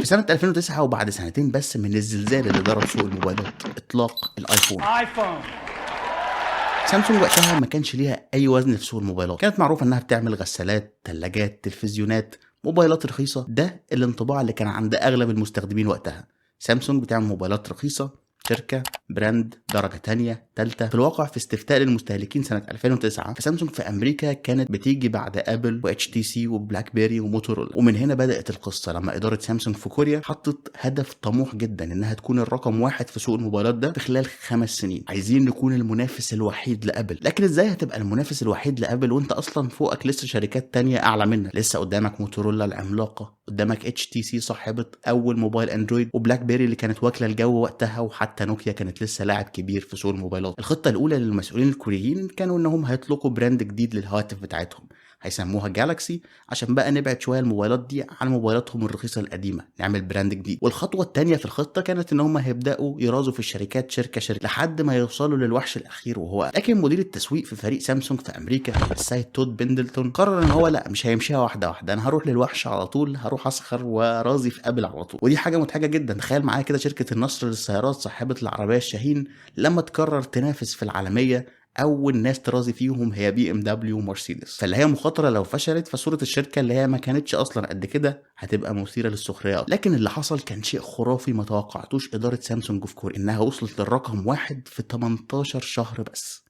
سنة 2009 وبعد سنتين بس من الزلزال اللي ضرب سوق الموبايلات، إطلاق الآيفون. سامسونج وقتها ما كانش ليها أي وزن في سوق الموبايلات، كانت معروفة إنها بتعمل غسالات، ثلاجات، تلفزيونات، موبايلات رخيصة. ده الانطباع اللي كان عند أغلب المستخدمين وقتها. سامسونج بتعمل موبايلات رخيصة، شركة براند درجة تانية تالتة. في الواقع في استفتاء للمستهلكين سنة 2009 فسامسونج في أمريكا كانت بتيجي بعد أبل واتش تي سي وبلاك بيري وموتورولا. ومن هنا بدأت القصة لما إدارة سامسونج في كوريا حطت هدف طموح جدا إنها تكون الرقم واحد في سوق الموبايلات ده في خلال 5 سنين. عايزين نكون المنافس الوحيد لأبل. لكن إزاي هتبقى المنافس الوحيد لأبل وأنت أصلا فوقك لسه شركات تانية أعلى منك؟ لسه قدامك موتورولا العملاقة، قدامك اتش تي سي صاحبة أول موبايل أندرويد، وبلاك بيري اللي كانت واكلة الجو وقتها، وحتى نوكيا كانت لسه لاعب كبير في سوق الموبايلات. الخطة الأولى للمسؤولين الكوريين كانوا إنهم هيطلقوا براند جديد للهواتف بتاعتهم، هيسموها جالاكسي، عشان بقى نبعد شويه الموبايلات دي عن موبايلاتهم الرخيصه القديمه، نعمل براند جديد. والخطوه الثانيه في الخطه كانت ان هم هيبداوا يرازوا في الشركات شركه شركه لحد ما يوصلوا للوحش الاخير وهو. لكن مدير التسويق في فريق سامسونج في امريكا السيد تود بندلتون قرر ان هو لا، مش هيمشيها واحده واحده، انا هروح للوحش على طول، هروح اسخر ورازي في ابل على طول. ودي حاجه مضحكه جدا. تخيل معايا كده شركه النصر للسيارات صاحبه العربيه الشاهين لما تقرر تنافس في العالميه، اول ناس ترازي فيهم هي بي ام دبليو ومرسيدس. فاللي هي مخاطره لو فشلت فصوره الشركه اللي هي ما كانتش اصلا قد كده هتبقى مثيره للسخريه. لكن اللي حصل كان شيء خرافي ما توقعتوش اداره سامسونج في كوريا، انها وصلت للرقم واحد في 18 شهر بس،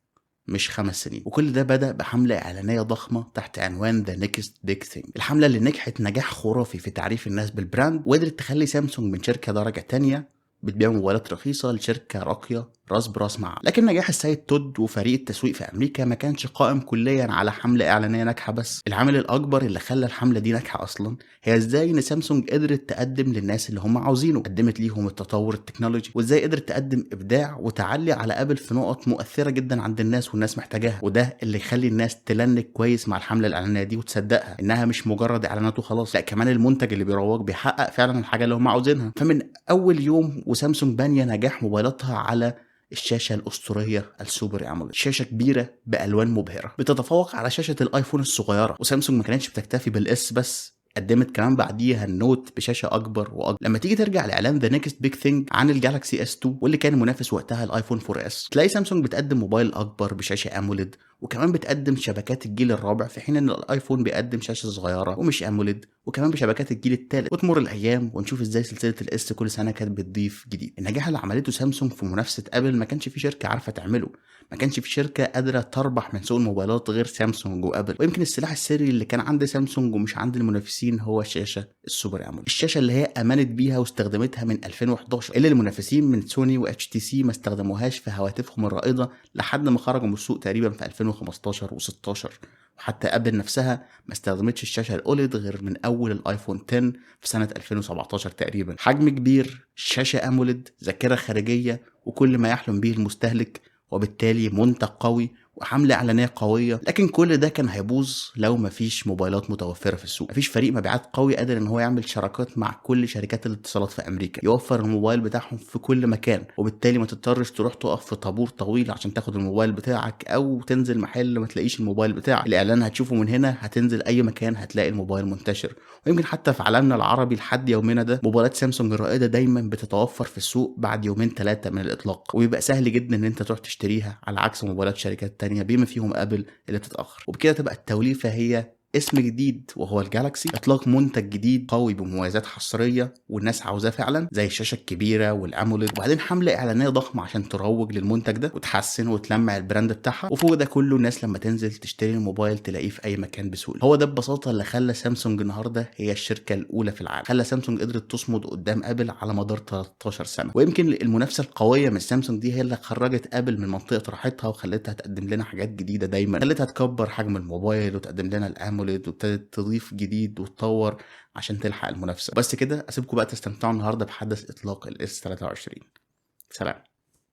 مش 5 سنين. وكل ده بدأ بحملة إعلانية ضخمة تحت عنوان ذا نيكست بيج ثينج. الحملة اللي نجحت نجاح خرافي في تعريف الناس بالبراند، وقدرت تخلي سامسونج من شركة درجة تانية بتبيع موبايلات رخيصة لشركة راقية راس براس معاه. لكن نجاح السيد تود وفريق التسويق في أمريكا ما كانش قائم كليا على حملة إعلانية ناجحة بس. العامل الأكبر اللي خلى الحملة دي ناجحة أصلا هي إزاي إن سامسونج قدرت تقدم للناس اللي هم عاوزينه، قدمت ليهم التطور التكنولوجي، وإزاي قدرت تقدم إبداع وتعلي على أبل في نقط مؤثرة جدا عند الناس والناس محتاجاها. وده اللي يخلي الناس تلنك كويس مع الحملة الإعلانية دي وتصدقها إنها مش مجرد إعلانات وخلاص، لا كمان المنتج اللي بيروج بيحقق فعلا الحاجة اللي هم عاوزينها. فمن أول يوم وسامسونج بانية نجاح موبايلاتها على الشاشة الأسطورية السوبر أموليد، شاشة كبيرة بألوان مبهرة بتتفوق على شاشة الآيفون الصغيرة. وسامسونج ما كانتش بتكتفي بالإس بس، قدمت كمان بعديها النوت بشاشه اكبر واكبر. لما تيجي ترجع لاعلان ذا نيكست بيج ثينج عن الجالاكسي اس 2 واللي كان منافس وقتها الايفون 4 اس، تلاقي سامسونج بتقدم موبايل اكبر بشاشه اموليد، وكمان بتقدم شبكات الجيل الرابع، في حين ان الايفون بيقدم شاشه صغيره ومش اموليد وكمان بشبكات الجيل الثالث. وتمر الايام ونشوف ازاي سلسله الاس كل سنه كانت بتضيف جديد. النجاح اللي عملته سامسونج في منافسه ابل ما كانش في شركه عارفه تعمله، ما كانش في شركه قادره تربح من سوق الموبايلات غير سامسونج وابل. ويمكن السلاح السري اللي كان عند سامسونج ومش عند المنافسين هو الشاشه السوبر اموليد، الشاشه اللي هي امنت بيها واستخدمتها من 2011، اللي المنافسين من سوني واتش تي سي ما استخدموهاش في هواتفهم الرائده لحد ما خرجوا من السوق تقريبا في 2015 و16. وحتى ابل نفسها ما استخدمتش الشاشه الاوليد غير من اول الايفون 10 في سنه 2017 تقريبا. حجم كبير، شاشه اموليد، ذاكره خارجيه، وكل ما يحلم به المستهلك، وبالتالي منتج قوي وحملة إعلانية قوية. لكن كل ده كان هيبوظ لو مفيش موبايلات متوفرة في السوق، مفيش فريق مبيعات قوي قادر إن هو يعمل شراكات مع كل شركات الاتصالات في أمريكا، يوفر الموبايل بتاعهم في كل مكان، وبالتالي ما تضطرش تروح تقف في طابور طويل عشان تاخد الموبايل بتاعك، أو تنزل محل ما تلاقيش الموبايل بتاعك. الإعلان هتشوفه من هنا، هتنزل أي مكان هتلاقي الموبايل منتشر. ويمكن حتى في عالمنا العربي لحد يومنا ده موبايلات سامسونج الرائدة دايما بتتوفر في السوق بعد 2-3 من الإطلاق، ويبقى سهل جدا إن أنت تروح تشتريها، على عكس موبايلات شركات تانية بما فيهم ابل اللي بتتاخر. وبكده تبقى التوليفه هي اسم جديد وهو الجالاكسي، اطلاق منتج جديد قوي بمميزات حصريه والناس عاوزاه فعلا زي الشاشه الكبيره والاموليد، وبعدين حمله اعلانيه ضخمه عشان تروج للمنتج ده وتحسن وتلمع البراند بتاعها. وفوق ده كله الناس لما تنزل تشتري الموبايل تلاقيه في اي مكان بسهوله. هو ده ببساطه اللي خلى سامسونج النهارده هي الشركه الاولى في العالم، خلى سامسونج قدرت تصمد قدام ابل على مدار 13 سنه. ويمكن المنافسه القويه من سامسونج دي هي اللي خرجت ابل من منطقه راحتها وخلتها تقدم لنا حاجات جديده دايما، خلتها تكبر حجم الموبايل وتقدم لنا الاموليد، وابتدت تضيف جديد وتطور عشان تلحق المنافسه. بس كده اسيبكم بقى تستمتعوا النهارده بحدث اطلاق الاس 23. سلام.